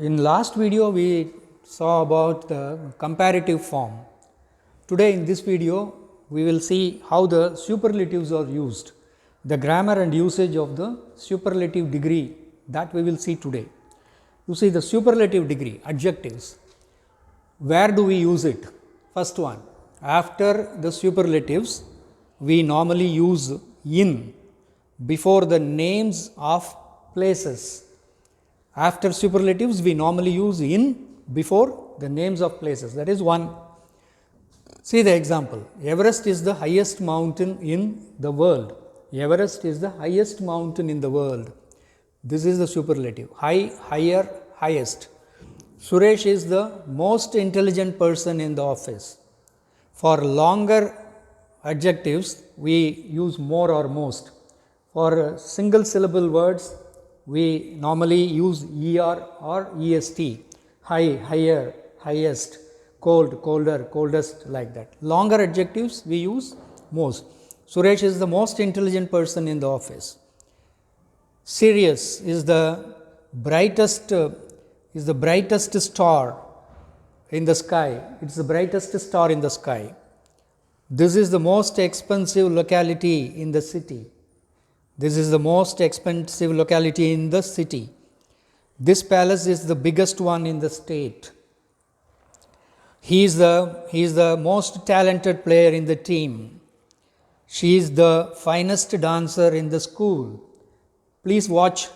In last video we saw about the comparative form. Today in this video we will see how the superlatives are used, the grammar and usage of the superlative degree, that we will see today. You see the superlative degree, adjectives. Where do we use it? First one, after the superlatives we normally use in before the names of places. After superlatives we normally use in before the names of places, that is one. See the example, Everest is the highest mountain in the world. Everest is the highest mountain in the world. This is the superlative, high, higher, highest. Suresh is the most intelligent person in the office. For longer adjectives we use more or most. For single syllable words we normally use er or est, high, higher, highest, cold, colder, coldest, like that. Longer adjectives we use most. Suresh is the most intelligent person in the office. Sirius is the brightest star in the sky. It is the brightest star in the sky. This is the most expensive locality in the city. This is the most expensive locality in the city. This palace is the biggest one in the state. He is the most talented player in the team. She is the finest dancer in the school. Please watch,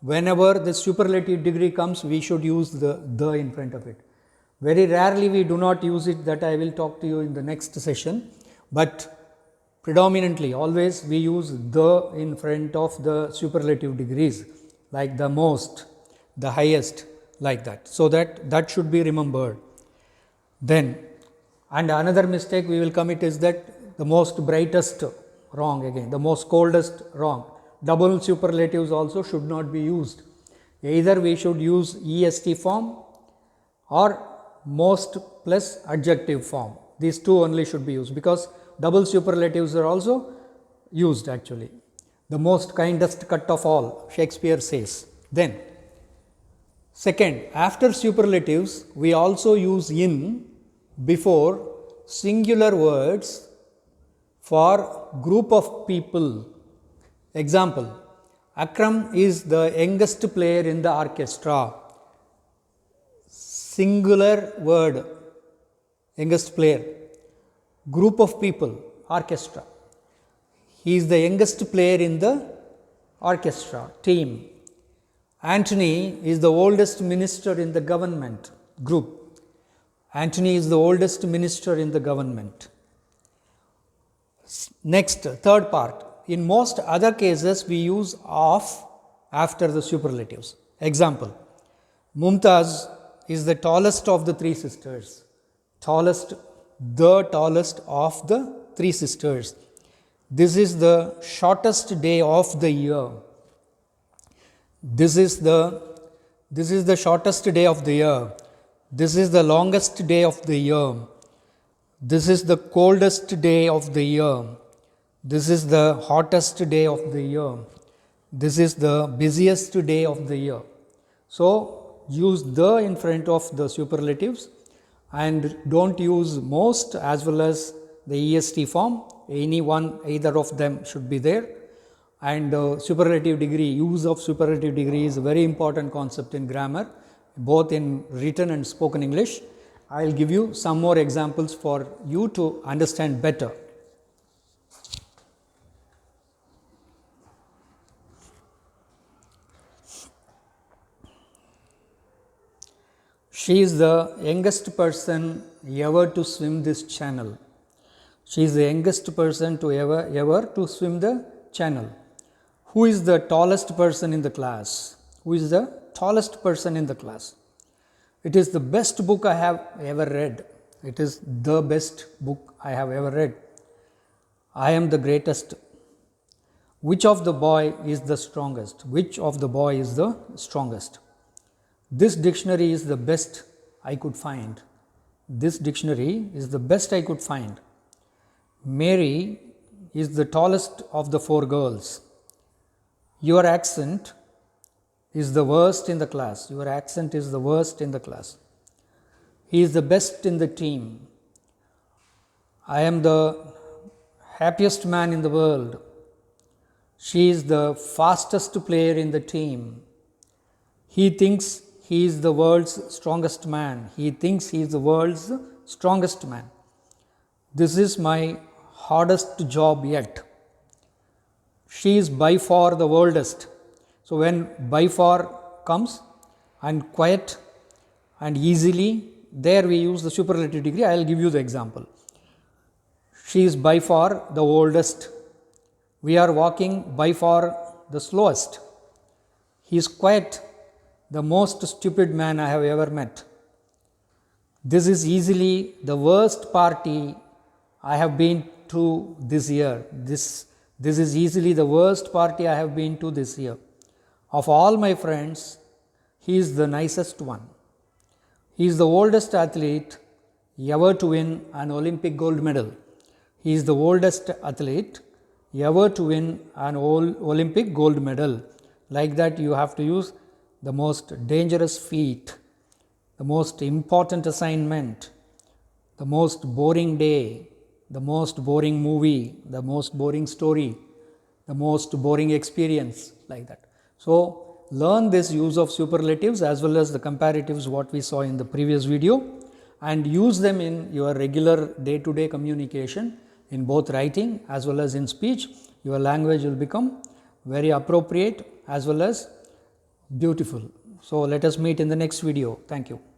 whenever the superlative degree comes, we should use the in front of it. Very rarely we do not use it, that I will talk to you in the next session, but predominantly always we use the in front of the superlative degrees, like the most, the highest, like that. So that should be remembered. Then, and another mistake we will commit is that the most brightest, wrong again, the most coldest, wrong. Double superlatives also should not be used. Either we should use est form or most plus adjective form. These two only should be used, because double superlatives are also used actually. The most kindest cut of all, Shakespeare says. Then, second, after superlatives we also use in before singular words for group of people. Example, Akram is the youngest player in the orchestra. Singular word, youngest player. Group of people, orchestra. He is the youngest player in the orchestra, team. Anthony is the oldest minister in the government, group. Anthony is the oldest minister in the government. Next, third part. In most other cases we use of after the superlatives. Example, Mumtaz is the tallest of the three sisters. The tallest of the three sisters. This is the shortest day of the year. This is the shortest day of the year. This is the longest day of the year. This is the coldest day of the year. This is the hottest day of the year. This is the busiest day of the year. So use the in front of the superlatives, and don't use most as well as the est form. Any one, either of them should be there. And superlative degree, use of superlative degree is a very important concept in grammar, both in written and spoken English. I will give you some more examples for you to understand better. She is the youngest person ever to swim this channel. She is the youngest person to ever to swim the channel. Who is the tallest person in the class? Who is the tallest person in the class? It is the best book I have ever read. It is the best book I have ever read. I am the greatest. Which of the boy is the strongest? Which of the boy is the strongest? This dictionary is the best I could find. This dictionary is the best I could find. Mary is the tallest of the four girls. Your accent is the worst in the class. Your accent is the worst in the class. He is the best in the team. I am the happiest man in the world. She is the fastest player in the team. He thinks he is the world's strongest man. He thinks he is the world's strongest man. This is my hardest job yet. She is by far the oldest. So when by far comes and quiet and easily, there we use the superlative degree. I will give you the example. She is by far the oldest. We are walking by far the slowest. He is quite the most stupid man I have ever met. This is easily the worst party I have been to this year. This is easily the worst party I have been to this year. Of all my friends, he is the nicest one. He is the oldest athlete ever to win an Olympic gold medal. He is the oldest athlete ever to win an Olympic gold medal. Like that, you have to use the most dangerous feat, the most important assignment, the most boring day, the most boring movie, the most boring story, the most boring experience, like that. So, learn this use of superlatives as well as the comparatives what we saw in the previous video, and use them in your regular day-to-day communication in both writing as well as in speech. Your language will become very appropriate as well as beautiful. So, let us meet in the next video. Thank you.